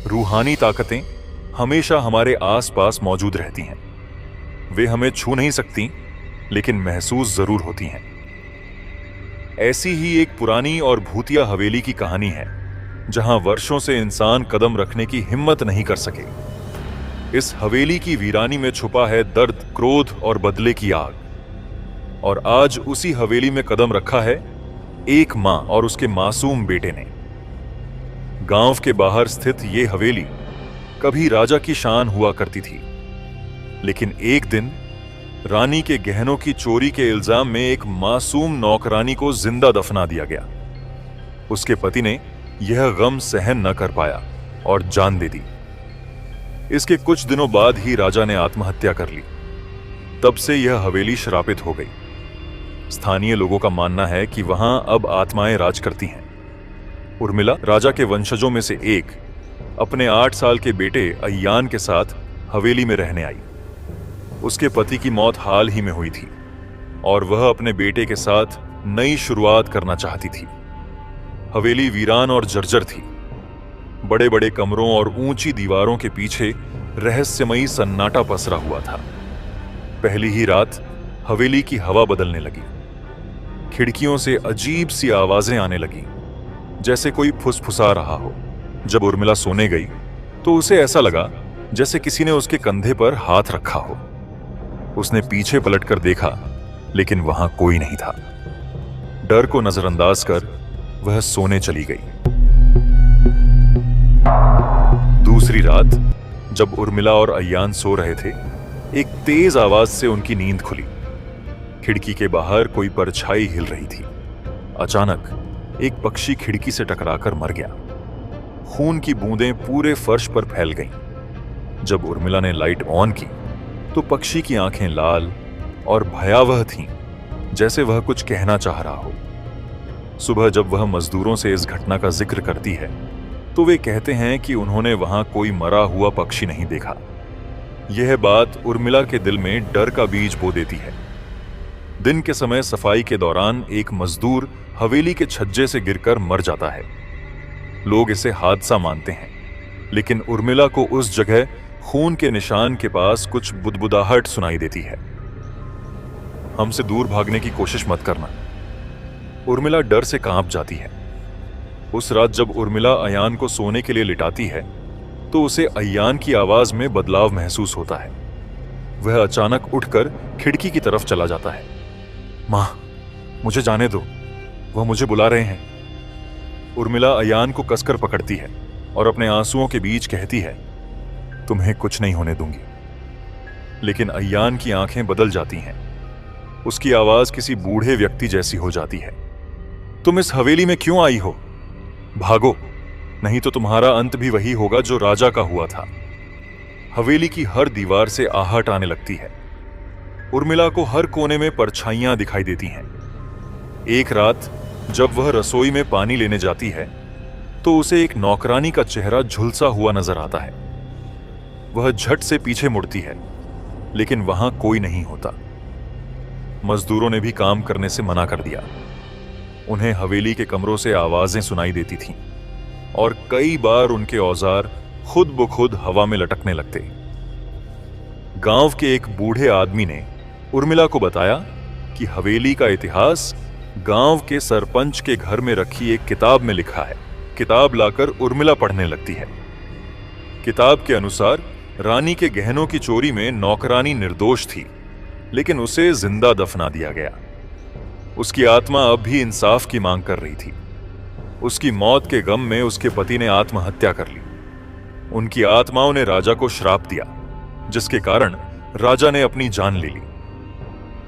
रूहानी ताकतें हमेशा हमारे आसपास मौजूद रहती हैं। वे हमें छू नहीं सकती, लेकिन महसूस जरूर होती हैं। ऐसी ही एक पुरानी और भूतिया हवेली की कहानी है, जहां वर्षों से इंसान कदम रखने की हिम्मत नहीं कर सके। इस हवेली की वीरानी में छुपा है दर्द, क्रोध और बदले की आग। और आज उसी हवेली में कदम रखा है एक मां और उसके मासूम बेटे ने। गांव के बाहर स्थित ये हवेली कभी राजा की शान हुआ करती थी, लेकिन एक दिन रानी के गहनों की चोरी के इल्जाम में एक मासूम नौकरानी को जिंदा दफना दिया गया। उसके पति ने यह गम सहन न कर पाया और जान दे दी। इसके कुछ दिनों बाद ही राजा ने आत्महत्या कर ली। तब से यह हवेली श्रापित हो गई। स्थानीय लोगों का मानना है कि वहां अब आत्माएं राज करती हैं। उर्मिला, राजा के वंशजों में से एक, अपने 8 साल के बेटे अय्यान के साथ हवेली में रहने आई। उसके पति की मौत हाल ही में हुई थी और वह अपने बेटे के साथ नई शुरुआत करना चाहती थी। हवेली वीरान और जर्जर थी। बड़े बड़े कमरों और ऊंची दीवारों के पीछे रहस्यमयी सन्नाटा पसरा हुआ था। पहली ही रात हवेली की हवा बदलने लगी। खिड़कियों से अजीब सी आवाजें आने लगी, जैसे कोई फुसफुसा रहा हो। जब उर्मिला सोने गई तो उसे ऐसा लगा जैसे किसी ने उसके कंधे पर हाथ रखा हो। उसने पीछे पलटकर देखा, लेकिन वहां कोई नहीं था। डर को नजरअंदाज कर वह सोने चली गई। दूसरी रात जब उर्मिला और अय्यान सो रहे थे, एक तेज आवाज से उनकी नींद खुली। खिड़की के बाहर कोई परछाई हिल रही थी। अचानक एक पक्षी खिड़की से टकराकर मर गया। खून की बूंदें पूरे फर्श पर फैल गईं। जब उर्मिला ने लाइट ऑन की तो पक्षी की आंखें लाल और भयावह थीं, जैसे वह कुछ कहना चाह रहा हो। सुबह जब वह मजदूरों से इस घटना का जिक्र करती है तो वे कहते हैं कि उन्होंने वहां कोई मरा हुआ पक्षी नहीं देखा। यह बात उर्मिला के दिल में डर का बीज बो देती है। दिन के समय सफाई के दौरान एक मजदूर हवेली के छज्जे से गिरकर मर जाता है। लोग इसे हादसा मानते हैं, लेकिन उर्मिला को उस जगह खून के निशान के पास कुछ बुदबुदाहट सुनाई देती है। हमसे दूर भागने की कोशिश मत करना। उर्मिला डर से कांप जाती है। उस रात जब उर्मिला अय्यान को सोने के लिए लिटाती है तो उसे अय्यान की आवाज में बदलाव महसूस होता है। वह अचानक उठकर खिड़की की तरफ चला जाता है। मां, मुझे जाने दो, वह मुझे बुला रहे हैं। उर्मिला अय्यान को कसकर पकड़ती है और अपने आंसुओं के बीच कहती है, तुम्हें कुछ नहीं होने दूंगी। लेकिन अय्यान की आंखें बदल जाती हैं। उसकी आवाज किसी बूढ़े व्यक्ति जैसी हो जाती है। तुम इस हवेली में क्यों आई हो? भागो, नहीं तो तुम्हारा अंत भी वही होगा जो राजा का हुआ था। हवेली की हर दीवार से आहट आने लगती है। उर्मिला को हर कोने में परछाइयां दिखाई देती हैं। एक रात जब वह रसोई में पानी लेने जाती है तो उसे एक नौकरानी का चेहरा झुलसा हुआ नजर आता है। वह झट से पीछे मुड़ती है, लेकिन वहां कोई नहीं होता। मजदूरों ने भी काम करने से मना कर दिया। उन्हें हवेली के कमरों से आवाजें सुनाई देती थीं और कई बार उनके औजार खुद ब खुद हवा में लटकने लगते। गांव के एक बूढ़े आदमी ने उर्मिला को बताया कि हवेली का इतिहास गांव के सरपंच के घर में रखी एक किताब में लिखा है। किताब लाकर उर्मिला पढ़ने लगती है। किताब के अनुसार रानी के गहनों की चोरी में नौकरानी निर्दोष थी, लेकिन उसे जिंदा दफना दिया गया। उसकी आत्मा अब भी इंसाफ की मांग कर रही थी। उसकी मौत के गम में उसके पति ने आत्महत्या कर ली। उनकी आत्माओं ने राजा को श्राप दिया, जिसके कारण राजा ने अपनी जान ले ली।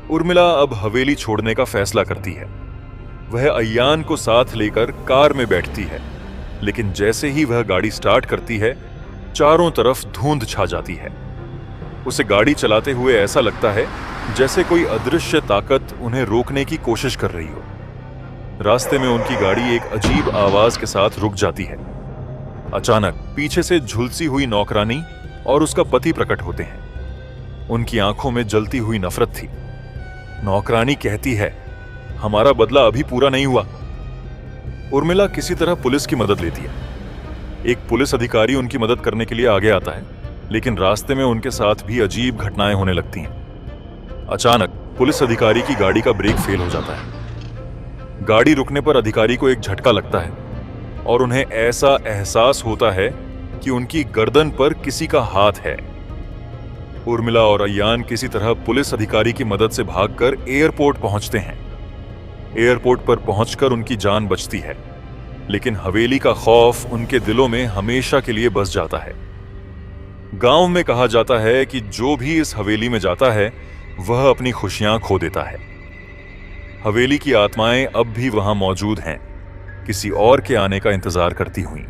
उर्मिला अब हवेली छोड़ने का फैसला करती है। वह अय्यान को साथ लेकर कार में बैठती है, लेकिन जैसे ही वह गाड़ी स्टार्ट करती है, चारों तरफ धुंध छा जाती है। उसे गाड़ी चलाते हुए ऐसा लगता है जैसे कोई अदृश्य ताकत उन्हें रोकने की कोशिश कर रही हो। रास्ते में उनकी गाड़ी एक अजीब आवाज के साथ रुक जाती है। अचानक पीछे से झुलसी हुई नौकरानी और उसका पति प्रकट होते हैं। उनकी आंखों में जलती हुई नफरत थी। नौकरानी कहती है, हमारा बदला अभी पूरा नहीं हुआ। उर्मिला किसी तरह पुलिस की मदद लेती है। एक पुलिस अधिकारी उनकी मदद करने के लिए आगे आता है, लेकिन रास्ते में उनके साथ भी अजीब घटनाएं होने लगती हैं। अचानक पुलिस अधिकारी की गाड़ी का ब्रेक फेल हो जाता है। गाड़ी रुकने पर अधिकारी को एक झटका लगता है और उन्हें ऐसा एहसास होता है कि उनकी गर्दन पर किसी का हाथ है। उर्मिला और अयान किसी तरह पुलिस अधिकारी की मदद से भागकर एयरपोर्ट पहुंचते हैं। एयरपोर्ट पर पहुंचकर उनकी जान बचती है, लेकिन हवेली का खौफ उनके दिलों में हमेशा के लिए बस जाता है। गांव में कहा जाता है कि जो भी इस हवेली में जाता है वह अपनी खुशियां खो देता है। हवेली की आत्माएं अब भी वहां मौजूद हैं, किसी और के आने का इंतजार करती हुई।